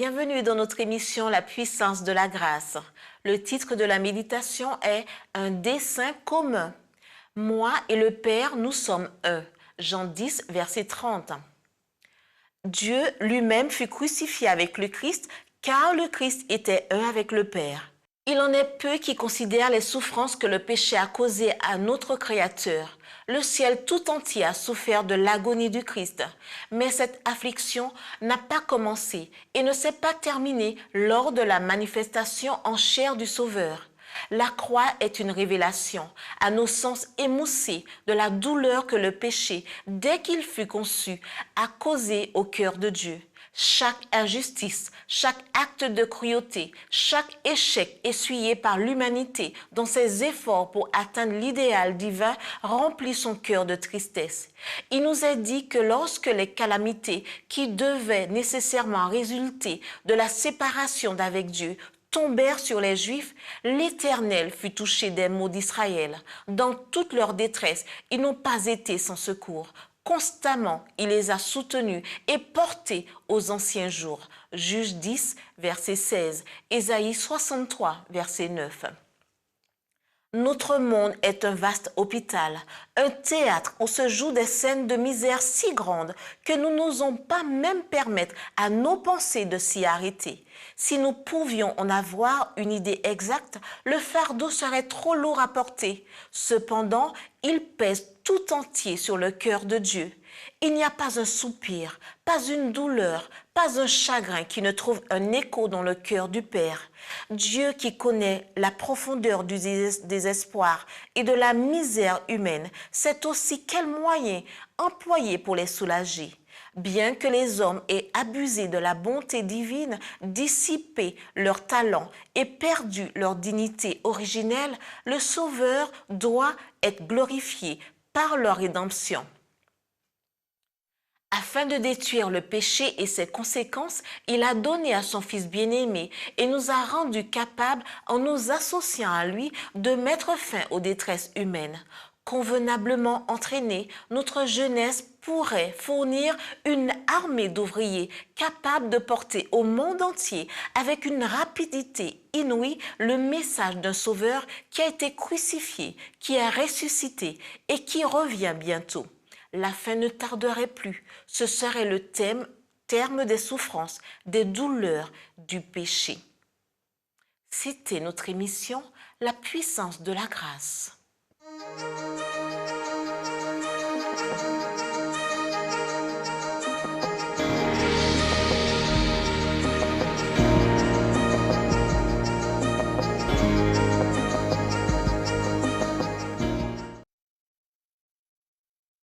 Bienvenue dans notre émission La puissance de la grâce. Le titre de la méditation est Un dessein commun. Moi et le Père, nous sommes un. Jean 10, verset 30. Dieu lui-même fut crucifié avec le Christ car le Christ était un avec le Père. Il en est peu qui considèrent les souffrances que le péché a causées à notre Créateur. Le ciel tout entier a souffert de l'agonie du Christ. Mais cette affliction n'a pas commencé et ne s'est pas terminée lors de la manifestation en chair du Sauveur. La croix est une révélation à nos sens émoussés de la douleur que le péché, dès qu'il fut conçu, a causée au cœur de Dieu. Chaque injustice, chaque acte de cruauté, chaque échec essuyé par l'humanité dans ses efforts pour atteindre l'idéal divin remplit son cœur de tristesse. Il nous est dit que lorsque les calamités qui devaient nécessairement résulter de la séparation d'avec Dieu tombèrent sur les Juifs, l'Éternel fut touché des maux d'Israël. Dans toute leur détresse, ils n'ont pas été sans secours. Constamment, il les a soutenus et portés aux anciens jours. Juge 10, verset 16, Ésaïe 63, verset 9. Notre monde est un vaste hôpital, un théâtre où se jouent des scènes de misère si grandes que nous n'osons pas même permettre à nos pensées de s'y arrêter. Si nous pouvions en avoir une idée exacte, le fardeau serait trop lourd à porter. Cependant, il pèse tout entier sur le cœur de Dieu. Il n'y a pas un soupir, pas une douleur, pas un chagrin qui ne trouve un écho dans le cœur du Père. Dieu qui connaît la profondeur du désespoir et de la misère humaine sait aussi quels moyens employer pour les soulager. Bien que les hommes aient abusé de la bonté divine, dissipé leurs talents et perdu leur dignité originelle, le Sauveur doit être glorifié par leur rédemption. Afin de détruire le péché et ses conséquences, il a donné à son Fils bien-aimé et nous a rendus capables, en nous associant à lui, de mettre fin aux détresses humaines. Convenablement entraînée, notre jeunesse pourrait fournir une armée d'ouvriers capables de porter au monde entier avec une rapidité inouïe le message d'un Sauveur qui a été crucifié, qui a ressuscité et qui revient bientôt. La fin ne tarderait plus. Ce serait le terme des souffrances, des douleurs, du péché. C'était notre émission La puissance de la grâce.